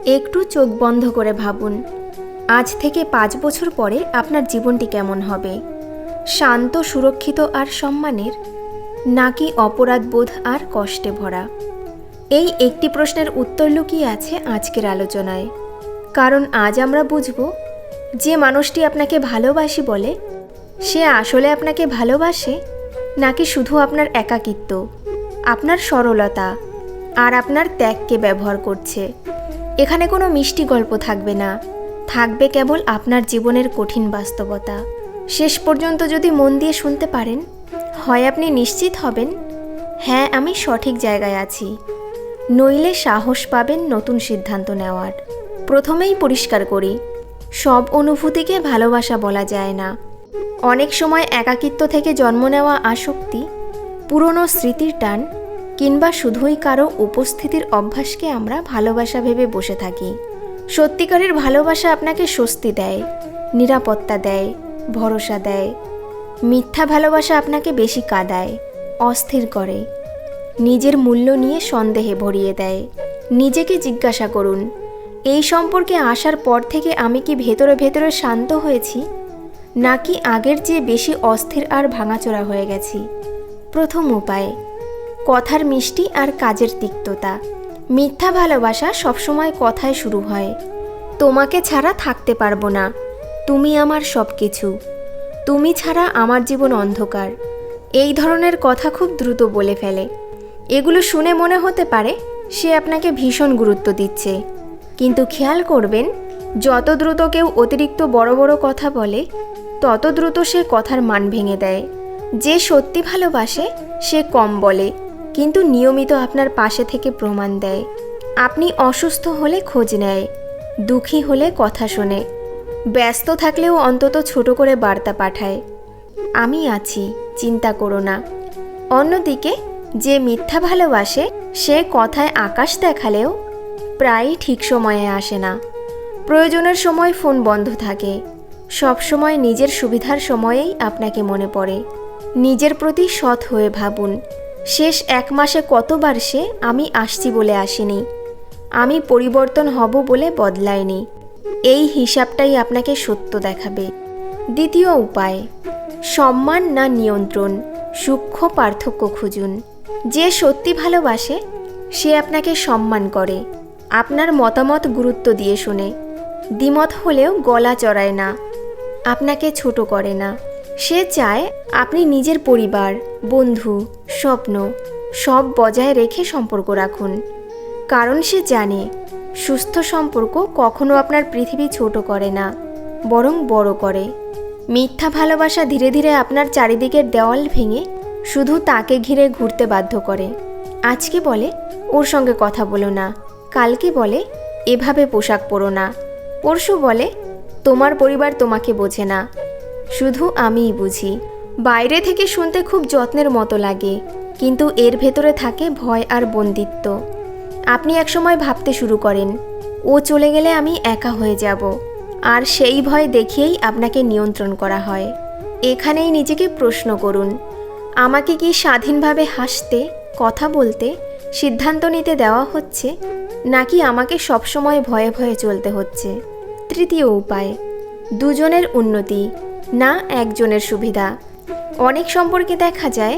একটু চোখ বন্ধ করে ভাবুন, আজ থেকে 5 বছর পরে আপনার জীবনটি কেমন হবে? শান্ত, সুরক্ষিত আর সম্মানের, নাকি অপরাধবোধ আর কষ্টে ভরা? এই একটি প্রশ্নের উত্তর লুকিয়ে আছে আজকের আলোচনায়। কারণ আজ আমরা বুঝব, যে মানুষটি আপনাকে ভালোবাসি বলে, সে আসলে আপনাকে ভালোবাসে, নাকি শুধু আপনার একাকিত্ব, আপনার সরলতা আর আপনার ত্যাগকে ব্যবহার করছে। এখানে কোনো মিষ্টি গল্প থাকবে না, থাকবে কেবল আপনার জীবনের কঠিন বাস্তবতা। শেষ পর্যন্ত যদি মন দিয়ে শুনতে পারেন, হয় আপনি নিশ্চিত হবেন, হ্যাঁ আমি সঠিক জায়গায় আছি, নইলে সাহস পাবেন নতুন সিদ্ধান্ত নেওয়ার। প্রথমেই পরিষ্কার করি, সব অনুভূতিকে ভালোবাসা বলা যায় না। অনেক সময় একাকিত্ব থেকে জন্ম নেওয়া আসক্তি, পুরনো স্মৃতির টান কিংবা শুধুই কারো উপস্থিতির অভ্যাসকে আমরা ভালোবাসা ভেবে বসে থাকি। সত্যিকারের ভালোবাসা আপনাকে স্বস্তি দেয়, নিরাপত্তা দেয়, ভরসা দেয়। মিথ্যা ভালোবাসা আপনাকে বেশি কাঁদায়, অস্থির করে, নিজের মূল্য নিয়ে সন্দেহে ভরিয়ে দেয়। নিজেকে জিজ্ঞাসা করুন, এই সম্পর্কে আসার পর থেকে আমি কি ভেতরে ভেতরে শান্ত হয়েছি, নাকি আগের চেয়ে বেশি অস্থির আর ভাঙাচোরা হয়ে গেছি? প্রথম উপায়, কথার মিষ্টি আর কাজের তিক্ততা। মিথ্যা ভালোবাসা সবসময় কথায় শুরু হয়, তোমাকে ছাড়া থাকতে পারবো না, তুমি আমার সব কিছু, তুমি ছাড়া আমার জীবন অন্ধকার। এই ধরনের কথা খুব দ্রুত বলে ফেলে। এগুলো শুনে মনে হতে পারে সে আপনাকে ভীষণ গুরুত্ব দিচ্ছে, কিন্তু খেয়াল করবেন, যত দ্রুত কেউ অতিরিক্ত বড় বড় কথা বলে, তত দ্রুত সে কথার মান ভেঙে দেয়। যে সত্যি ভালোবাসে সে কম বলে, কিন্তু নিয়মিত আপনার পাশে থেকে প্রমাণ দেয়। আপনি অসুস্থ হলে খোঁজ নেয়, দুঃখী হলে কথা শোনে, ব্যস্ত থাকলেও অন্তত ছোট করে বার্তা পাঠায়, আমি আছি, চিন্তা করো না। অন্যদিকে যে মিথ্যা ভালোবাসে সে কথায় আকাশ দেখালেও প্রায়ই ঠিক সময়ে আসে না। প্রয়োজনের সময় ফোন বন্ধ থাকে, সব সময় নিজের সুবিধার সময়েই আপনাকে মনে পড়ে। নিজের প্রতি সৎ হয়ে ভাবুন, শেষ 1 মাসে কতবার সে আমি আসছি বলে আসেনি, আমি পরিবর্তন হব বলে বদলায়নি। এই হিসাবটাই আপনাকে সত্য দেখাবে। দ্বিতীয় উপায়, সম্মান না নিয়ন্ত্রণ, সূক্ষ্ম পার্থক্য খুঁজুন। যে সত্যি ভালোবাসে সে আপনাকে সম্মান করে, আপনার মতামত গুরুত্ব দিয়ে শোনে, দ্বিমত হলেও গলা চড়ায় না, আপনাকে ছোট করে না। সে চায় আপনি নিজের পরিবার, বন্ধু, স্বপ্ন সব বজায় রেখে সম্পর্ক রাখুন। কারণ সে জানে, সুস্থ সম্পর্ক কখনো আপনার পৃথিবী ছোট করে না, বরং বড় করে। মিথ্যা ভালোবাসা ধীরে ধীরে আপনার চারিদিকের দেওয়াল ভেঙে শুধু তাকে ঘিরে ঘুরতে বাধ্য করে। আজকে বলে ওর সঙ্গে কথা বলো না, কালকে বলে এভাবে পোশাক পরো না, পরশু বলে তোমার পরিবার তোমাকে বোঝে না, শুধু আমিই বুঝি। বাইরে থেকে শুনতে খুব যত্নের মতো লাগে, কিন্তু এর ভেতরে থাকে ভয় আর বন্দিত্ব। আপনি একসময় ভাবতে শুরু করেন, ও চলে গেলে আমি একা হয়ে যাব, আর সেই ভয় দেখিয়েই আপনাকে নিয়ন্ত্রণ করা হয়। এখানেই নিজেকে প্রশ্ন করুন, আমাকে কি স্বাধীনভাবে হাসতে, কথা বলতে, সিদ্ধান্ত নিতে দেওয়া হচ্ছে, নাকি আমাকে সবসময় ভয়ে ভয়ে চলতে হচ্ছে? তৃতীয় উপায়, দুজনের উন্নতি না একজনের সুবিধা। অনেক সম্পর্কে দেখা যায়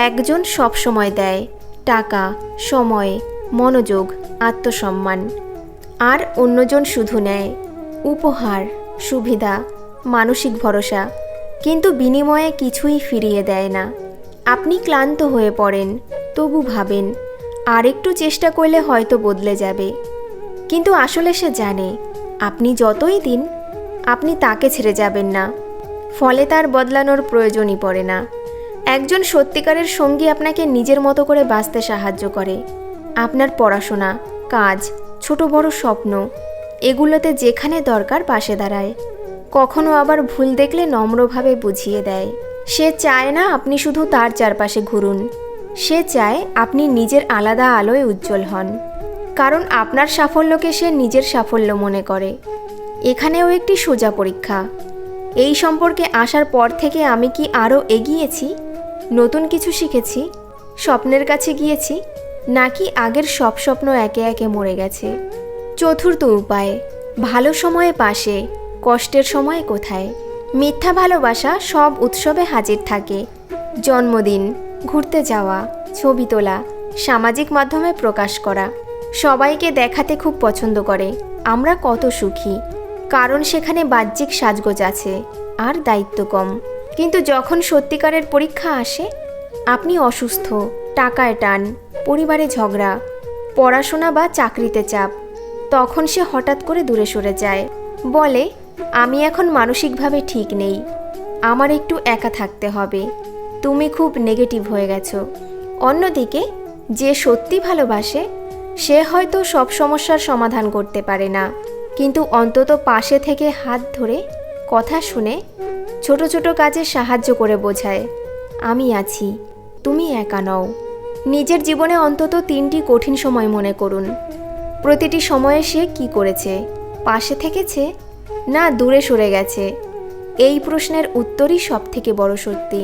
একজন সব সময় দেয়, টাকা, সময়, মনোযোগ, আত্মসম্মান, আর অন্যজন শুধু নেয়, উপহার, সুবিধা, মানসিক ভরসা, কিন্তু বিনিময়ে কিছুই ফিরিয়ে দেয় না। আপনি ক্লান্ত হয়ে পড়েন, তবু ভাবেন আর একটু চেষ্টা করলে হয়তো বদলে যাবে, কিন্তু আসলে সে জানে আপনি যতই দিন আপনি তাকে ছেড়ে যাবেন না, ফলে তার বদলানোর প্রয়োজনই পড়ে না। একজন সত্যিকারের সঙ্গী আপনাকে নিজের মতো করে বাঁচতে সাহায্য করে। আপনার পড়াশোনা, কাজ, ছোট বড় স্বপ্ন এগুলোতে যেখানে দরকার পাশে দাঁড়ায়, কখনো আবার ভুল দেখলে নম্রভাবে বুঝিয়ে দেয়। সে চায় না আপনি শুধু তার চারপাশে ঘুরুন, সে চায় আপনি নিজের আলাদা আলোয় উজ্জ্বল হন, কারণ আপনার সাফল্যকে সে নিজের সাফল্য মনে করে। এখানেও একটি সোজা পরীক্ষা, এই সম্পর্কে আসার পর থেকে আমি কি আরও এগিয়েছি, নতুন কিছু শিখেছি, স্বপ্নের কাছে গিয়েছি, নাকি আগের সব স্বপ্ন একে একে মরে গেছে? চতুর্থ উপায়, ভালো সময়ে পাশে, কষ্টের সময়ে কোথায়। মিথ্যা ভালোবাসা সব উৎসবে হাজির থাকে। জন্মদিন, ঘুরতে যাওয়া, ছবি তোলা, সামাজিক মাধ্যমে প্রকাশ করা। সবাইকে দেখাতে খুব পছন্দ করে আমরা কত সুখী, কারণ সেখানে বাহ্যিক সাজগোজ আছে আর দায়িত্ব কম। কিন্তু যখন সত্যিকারের পরীক্ষা আসে, আপনি অসুস্থ, টাকায় টান, পরিবারে ঝগড়া, পড়াশোনা বা চাকরিতে চাপ, তখন সে হঠাৎ করে দূরে সরে যায়। বলে, আমি এখন মানসিকভাবে ঠিক নেই, আমার একটু একা থাকতে হবে, তুমি খুব নেগেটিভ হয়ে গেছো। অন্যদিকে যে সত্যি ভালোবাসে সে হয়তো সব সমস্যার সমাধান করতে পারে না, কিন্তু অন্তত পাশে থেকে হাত ধরে, কথা শুনে, ছোট ছোট কাজে সাহায্য করে বোঝায়, আমি আছি, তুমি একা নও। নিজের জীবনে অন্তত 3টি কঠিন সময় মনে করুন। প্রতিটি সময়ে সে কি করেছে, পাশে থেকেছে না দূরে সরে গেছে? এই প্রশ্নের উত্তরই সবথেকে বড় সত্যি।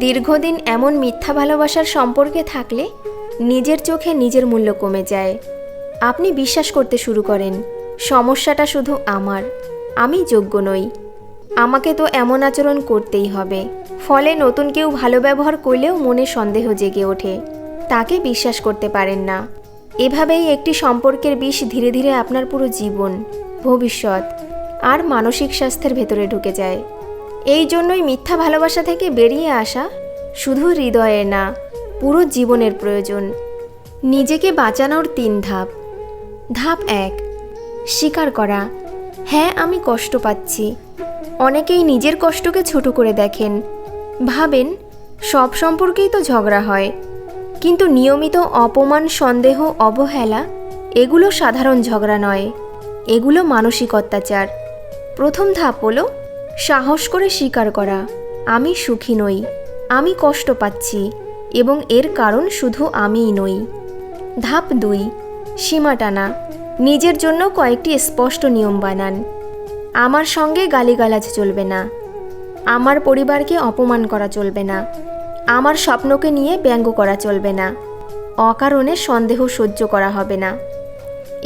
দীর্ঘদিন এমন মিথ্যা ভালোবাসার সম্পর্কে থাকলে নিজের চোখে নিজের মূল্য কমে যায়। আপনি বিশ্বাস করতে শুরু করেন, সমস্যাটা শুধু আমার, আমি যোগ্য নই, আমাকে তো এমন আচরণ করতেই হবে। ফলে নতুন কেউ ভালো ব্যবহার করলেও মনে সন্দেহ জেগে ওঠে, তাকে বিশ্বাস করতে পারেন না। এভাবেই একটি সম্পর্কের বিষ ধীরে ধীরে আপনার পুরো জীবন, ভবিষ্যৎ আর মানসিক স্বাস্থ্যের ভেতরে ঢুকে যায়। এই জন্যই মিথ্যা ভালোবাসা থেকে বেরিয়ে আসা শুধু হৃদয়ের না, পুরো জীবনের প্রয়োজন। নিজেকে বাঁচানোর 3 ধাপ। ধাপ 1, স্বীকার করা, হ্যাঁ আমি কষ্ট পাচ্ছি। অনেকেই নিজের কষ্টকে ছোট করে দেখেন, ভাবেন সব সম্পর্কেই তো ঝগড়া হয়। কিন্তু নিয়মিত অপমান, সন্দেহ, অবহেলা এগুলো সাধারণ ঝগড়া নয়, এগুলো মানসিক অত্যাচার। প্রথম ধাপ হলো সাহস করে স্বীকার করা, আমি সুখী নই, আমি কষ্ট পাচ্ছি এবং এর কারণ শুধু আমিই নই। ধাপ 2, সীমা টানা, নিজের জন্য কয়েকটি স্পষ্ট নিয়ম বানান। আমার সঙ্গে গালিগালাজ চলবে না, আমার পরিবারকে অপমান করা চলবে না, আমার স্বপ্নকে নিয়ে ব্যঙ্গ করা চলবে না, অকারণে সন্দেহ সহ্য করা হবে না।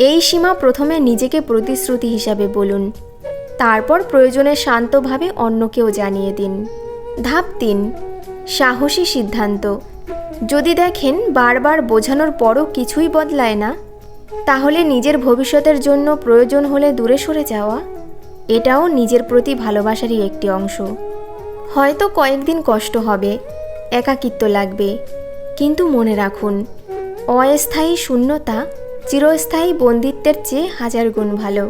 এই সীমা প্রথমে নিজেকে প্রতিশ্রুতি হিসাবে বলুন, তারপর প্রয়োজনে শান্তভাবে অন্যকেও জানিয়ে দিন। ধাপ 3, সাহসী সিদ্ধান্ত। যদি দেখেন বারবার বোঝানোর পরও কিছুই বদলায় না, তাহলে নিজের ভবিষ্যতের জন্য প্রয়োজন হলে দূরে সরে যাওয়া, এটাও নিজের প্রতি ভালোবাসারই একটি অংশ। হয়তো কয়েকদিন কষ্ট হবে, একাকিত্ব লাগবে, কিন্তু মনে রাখুন, অস্থায়ী শূন্যতা চিরস্থায়ী বন্দিত্বের চেয়ে 1000 গুণ ভালো।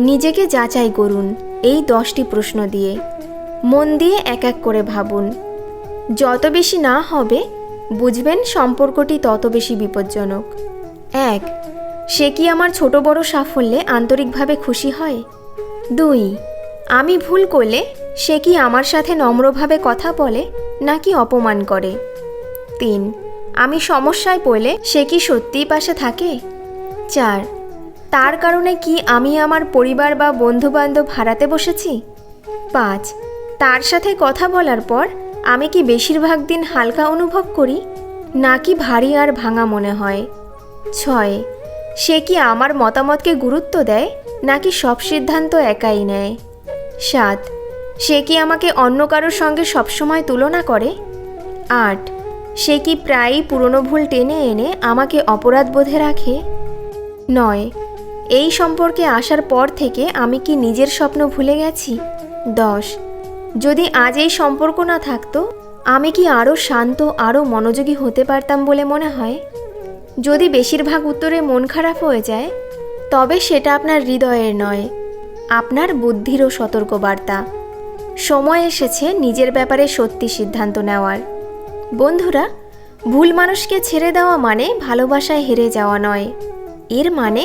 নিজেকে যাচাই করুন এই 10টি প্রশ্ন দিয়ে, মন দিয়ে এক এক করে ভাবুন। যত বেশি না হবে, বুঝবেন সম্পর্কটি তত বেশি বিপজ্জনক। 1, সে কি আমার ছোট বড় সাফল্যে আন্তরিকভাবে খুশি হয়? 2, আমি ভুল করলে সে কি আমার সাথে নম্রভাবে কথা বলে নাকি অপমান করে? 3, আমি সমস্যায় পড়লে সে কি সত্যিই পাশে থাকে? 4, তার কারণে কি আমি আমার পরিবার বা বন্ধুবান্ধব হারাতে বসেছি? 5, তার সাথে কথা বলার পর আমি কি বেশিরভাগ দিন হালকা অনুভব করি নাকি ভারী আর ভাঙা মনে হয়? 6, সে কি আমার মতামতকে গুরুত্ব দেয় নাকি সব সিদ্ধান্ত একাই নেয়? 7, সে কি আমাকে অন্য কারোর সঙ্গে সবসময় তুলনা করে? 8, সে কি প্রায়ই পুরনো ভুল টেনে এনে আমাকে অপরাধবোধে রাখে? 9, এই সম্পর্কে আসার পর থেকে আমি কি নিজের স্বপ্ন ভুলে গেছি? 10, যদি আজ এই সম্পর্ক না থাকতো, আমি কি আরও শান্ত, আরও মনোযোগী হতে পারতাম বলে মনে হয়? যদি বেশিরভাগ উত্তরে মন খারাপ হয়ে যায়, তবে সেটা আপনার হৃদয়ের নয়, আপনার বুদ্ধিরও সতর্কবার্তা। সময় এসেছে নিজের ব্যাপারে সত্যি সিদ্ধান্ত নেওয়ার। বন্ধুরা, ভুল মানুষকে ছেড়ে দেওয়া মানে ভালোবাসায় হেরে যাওয়া নয়, এর মানে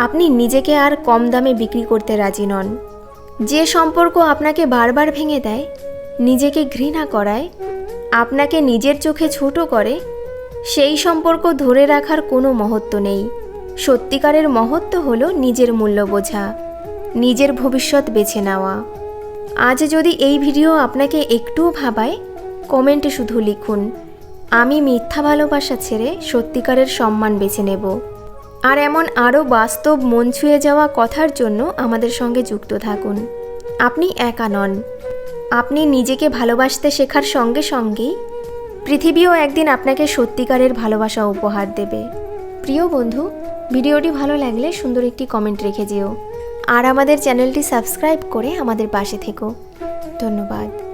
আপনি নিজেকে আর কম দামে বিক্রি করতে রাজি নন। যে সম্পর্ক আপনাকে বারবার ভেঙে দেয়, নিজেকে ঘৃণা করায়, আপনাকে নিজের চোখে ছোট করে, সেই সম্পর্ক ধরে রাখার কোনো মহত্ব নেই। সত্যিকারের মহত্ব হলো নিজের মূল্য বোঝা, নিজের ভবিষ্যৎ বেছে নেওয়া। আজ যদি এই ভিডিও আপনাকে একটুও ভাবায়, কমেন্টে শুধু লিখুন, আমি মিথ্যা ভালোবাসা ছেড়ে সত্যিকারের সম্মান বেছে নেব। আর এমন আরও বাস্তব মন ছুঁয়ে যাওয়া কথার জন্য আমাদের সঙ্গে যুক্ত থাকুন। আপনি একা নন। আপনি নিজেকে ভালোবাসতে শেখার সঙ্গে সঙ্গেই পৃথিবীও একদিন আপনাকে সত্যিকারের ভালোবাসা উপহার দেবে। প্রিয় বন্ধু, ভিডিওটি ভালো লাগলে সুন্দর একটি কমেন্ট রেখে যেও আর আমাদের চ্যানেলটি সাবস্ক্রাইব করে আমাদের পাশে থেকো। ধন্যবাদ।